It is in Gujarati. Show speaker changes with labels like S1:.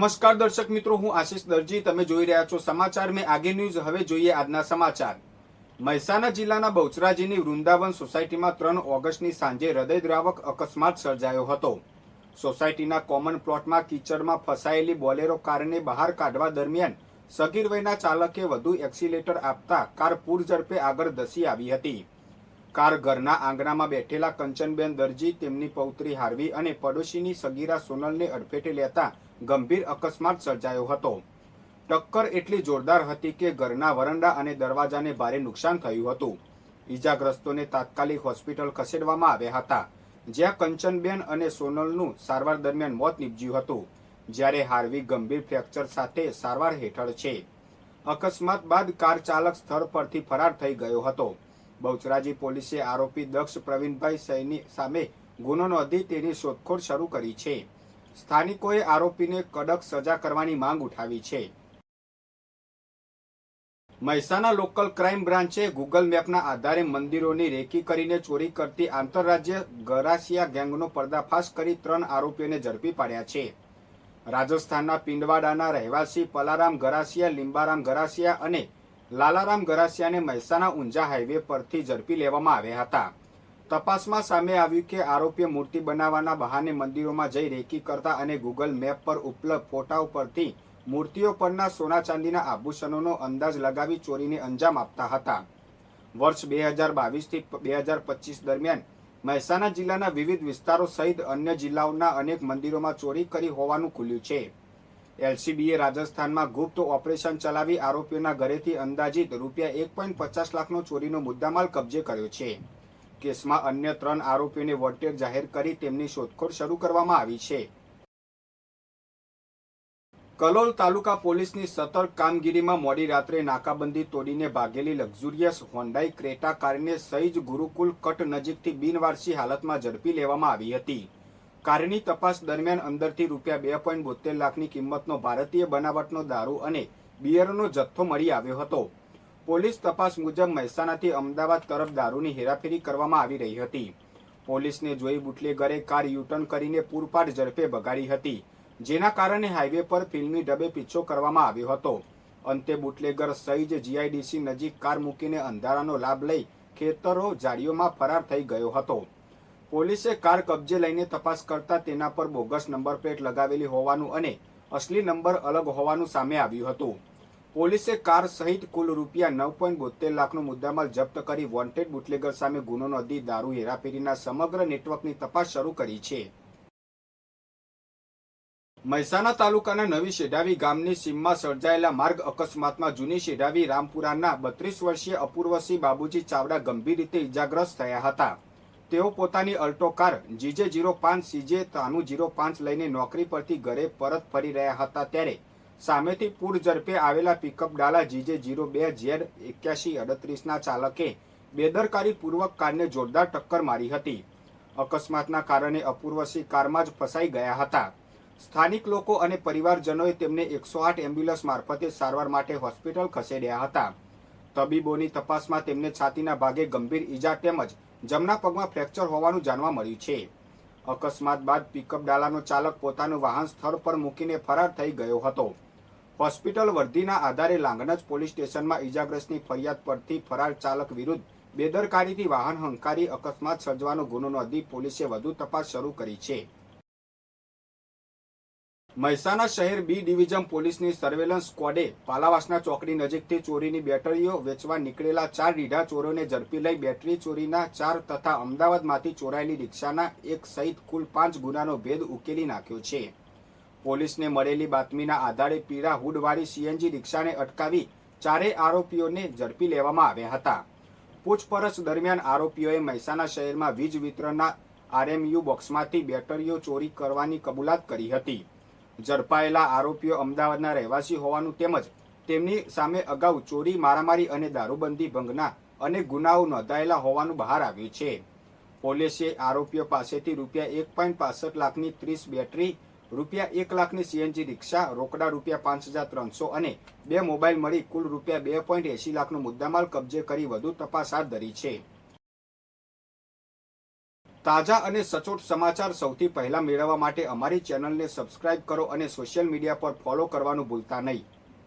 S1: નમસ્કાર દર્શક મિત્રો, હું આશીષ દરજી. તમે જોઈ રહ્યા છો સમાચાર મેં આગે ન્યૂઝ. હવે જોઈએ આજના સમાચાર. મહેસાણા જિલ્લાના બહુચરાજીની વૃંદાવન સોસાયટીમાં 3 ઓગસ્ટની સાંજે હૃદયદ્રાવક અકસ્માત સર્જાયો હતો. સોસાયટીના કોમન પ્લોટમાં કીચડમાં ફસાયેલી બોલેરો કારને બહાર કાઢવા દરમિયાન સગીર વયના ચાલકે વધુ એક્સિલેટર આપતા કાર પૂરઝડપે આગળ ધસી આવી હતી. કાર ઘરના આંગણામાં બેઠેલા કંચનબેન દરજી, તેમની પૌત્રી હાર્વી અને પડોશીની સગીરા સોનલને અડફેટે લેતા ગંભીર અકસ્માત સર્જાયો હતો. ટક્કર એટલી જોરદાર હતી કે ઘરના વરંડા અને દરવાજાને ભારે નુકસાન થયું હતું. ઈજાગ્રસ્તોને તાત્કાલિક હોસ્પિટલ ખસેડવામાં આવ્યા હતા, જ્યાં કંચનબેન અને સોનલનું સારવાર દરમિયાન મોત નીપજ્યું હતું, જ્યારે હાર્વી ગંભીર ફ્રેક્ચર સાથે સારવાર હેઠળ છે. અકસ્માત બાદ કાર ચાલક સ્થળ પરથી ફરાર થઈ ગયો હતો. બહુચરાજી પોલીસે આરોપી દક્ષ પ્રવીણભાઈ સૈની સામે ગુનો નોંધી તેની શોધખોળ શરૂ કરી છે. સ્થાનિકોએ આરોપીને કડક સજા કરવાની માંગ ઉઠાવી છે. મહેસાણા લોકલ ક્રાઇમ બ્રાન્ચે ગૂગલ મેપના આધારે મંદિરોની રેકી કરીને ચોરી કરતી આંતરરાજ્ય ગરાસિયા ગેંગનો પર્દાફાશ કરી 3 આરોપીઓને ઝડપી પાડ્યા છે. રાજસ્થાનના પિંડવાડાના રહેવાસી પલારામ ગરાસિયા, લીંબારામ ગરાસિયા અને લાલારામ ગરાસિયાને મહેસાણા ઊંઝા હાઈવે પરથી ઝડપી લેવામાં આવ્યા હતા. તપાસમાં સામે આવ્યું કે આરોપીઓ મૂર્તિ બનાવવાના બહાને મંદિરોમાં જઈ રેકી કરતા અને ગૂગલ મેપ પર ઉપલબ્ધ ફોટાઓ પરથી મૂર્તિઓ પરના સોના ચાંદીના આભૂષણોનો અંદાજ લગાવી ચોરીને અંજામ આપતા હતા. વર્ષ 2022થી 2025 દરમિયાન મહેસાણા જિલ્લાના વિવિધ વિસ્તારો સહિત અન્ય જિલ્લાઓના અનેક મંદિરોમાં ચોરી કરી હોવાનું ખુલ્યું છે. એલસીબીએ રાજસ્થાનમાં ગુપ્ત ઓપરેશન ચલાવી આરોપીઓના ઘરેથી અંદાજિત ₹1.50 લાખનો ચોરીનો મુદ્દામાલ કબજે કર્યો છે. કેસમાં અન્ય 3 આરોપીઓને વોન્ટેડ જાહેર કરી તેમની શોધખોળ શરૂ કરવામાં આવી છે. કલોલ તાલુકા પોલીસની સતર્ક કામગીરીમાં મોડી રાત્રે નાકાબંધી તોડીને ભાગેલી લક્ઝુરિયસ હોન્ડાઈ ક્રેટા કારને સઈજ ગુરુકુલ કટ નજીકથી બિનવારસી હાલતમાં ઝડપી લેવામાં આવી હતી. કારની તપાસ દરમિયાન અંદરથી ₹2.72 લાખની કિંમતનો ભારતીય બનાવટનો દારૂ અને બિયરનો જથ્થો મળી આવ્યો હતો. પોલીસ તપાસ મુજબ મહેસાણાથી અમદાવાદ તરફ દારૂની હેરાફેરી કરવામાં આવી રહી હતી. પોલીસને જોઈ બુટલેગરે કાર યુટર્ન કરીને પૂરપાટ ઝડપે ભગાડી હતી, જેના કારણે હાઈવે પર ફિલ્મી ઢબે પીછો કરવામાં આવ્યો હતો. અંતે બુટલેગર સઈજ જીઆઈડીસી નજીક કાર મૂકીને અંધારાનો લાભ લઈ ખેતરો ઝાડીઓમાં ફરાર થઈ ગયો હતો. પોલીસે કાર કબજે લઈને તપાસ કરતા તેના પર બોગસ નંબર પ્લેટ લગાવેલી હોવાનું અને અસલી નંબર અલગ હોવાનું સામે આવ્યું હતું. પોલીસે કાર સહિત કુલ ₹9.72 લાખનો મુદ્દામાલ જપ્ત કરી વોન્ટેડ બુટલેગર સામે ગુનો નોંધી દારૂ હેરાફેરીના સમગ્ર નેટવર્કની તપાસ શરૂ કરી છે. મહેસાણા તાલુકાના નવી શેઢાવી ગામની સીમમાં સર્જાયેલા માર્ગ અકસ્માતમાં જૂની શેઢાવી રામપુરાના 32 વર્ષીય અપૂર્વસિંહ બાબુજી ચાવડા ગંભીર રીતે ઇજાગ્રસ્ત થયા હતા. તેઓ પોતાની અલ્ટો કાર GJ05 CJ 9305 લઈને નોકરી પરથી ઘરે પરત ફરી રહ્યા હતા, ત્યારે સામેથી પૂર ઝડપે આવેલા પિકઅપ ડાલા GJ02Z 8138ના ચાલકે બેદરકારીપૂર્વક કારને જોરદાર ટક્કર મારી હતી. અકસ્માતના કારણે અપૂર્વસિંહ કારમાં જ ફસાઈ ગયા હતા. સ્થાનિક લોકો અને પરિવારજનોએ તેમને 108 એમ્બ્યુલન્સ મારફતે સારવાર માટે હોસ્પિટલ ખસેડ્યા હતા. તબીબોની તપાસમાં તેમને છાતીના ભાગે ગંભીર ઈજા તેમજ જમણા પગમાં ફ્રેક્ચર હોવાનું જાણવા મળ્યું છે. અકસ્માત બાદ પિકઅપ ડાલાનો ચાલક પોતાનું વાહન સ્થળ પર મૂકીને ફરાર થઈ ગયો હતો. હોસ્પિટલ વર્ધીના આધારે લાંગણજ પોલીસ સ્ટેશનમાં ઈજાગ્રસ્તની ફરિયાદ પરથી ફરાર ચાલક વિરુદ્ધ બેદરકારીથી વાહન હંકારી અકસ્માત સર્જવાનો ગુનો નોંધી પોલીસે વધુ તપાસ શરૂ કરી છે. મહેસાણા શહેર બી ડિવિઝન પોલીસની સર્વેલન્સ સ્ક્વોડે પાલાવાસના ચોકડી નજીકથી ચોરીની બેટરીઓ વેચવા નીકળેલા 4 રીઢા ચોરોને ઝડપી લઈ બેટરી ચોરીના 4 તથા અમદાવાદમાંથી ચોરાયેલી રિક્ષાના 1 સહિત કુલ 5 ગુનાનો ભેદ ઉકેલી નાખ્યો છે. પોલીસને મળેલી બાતમીના આધારે પીળા હુડવાળી CNG રિક્ષાને અટકાવી 4 આરોપીઓને ઝડપી લેવામાં આવ્યા હતા. પૂછપરછ દરમિયાન આરોપીઓએ મહેસાણા શહેરમાં વીજ વિતરણના RMU બોક્સમાંથી બેટરીઓ ચોરી કરવાની કબૂલાત કરી હતી. ઝડપાયેલા આરોપીઓ અમદાવાદના રહેવાસી હોવાનું તેમજ તેમની સામે અગાઉ ચોરી, મારામારી અને દારૂબંધી ભંગના અનેક ગુનાઓ નોંધાયેલા હોવાનું બહાર આવ્યું છે. પોલીસે આરોપીઓ પાસેથી ₹1.65 લાખની 30 બેટરી, ₹1 લાખની CNG રિક્ષા, રોકડા ₹5300 અને 2 મોબાઈલ મળી કુલ ₹2.80 લાખનો મુદ્દામાલ કબજે કરી વધુ તપાસ હાથ ધરી છે. તાજા અને સચોટ સમાચાર સૌથી પહેલા મેળવવા માટે અમારી ચેનલને સબસ્ક્રાઇબ કરો અને સોશિયલ મીડિયા પર ફોલો કરવાનું ભૂલતા નહીં.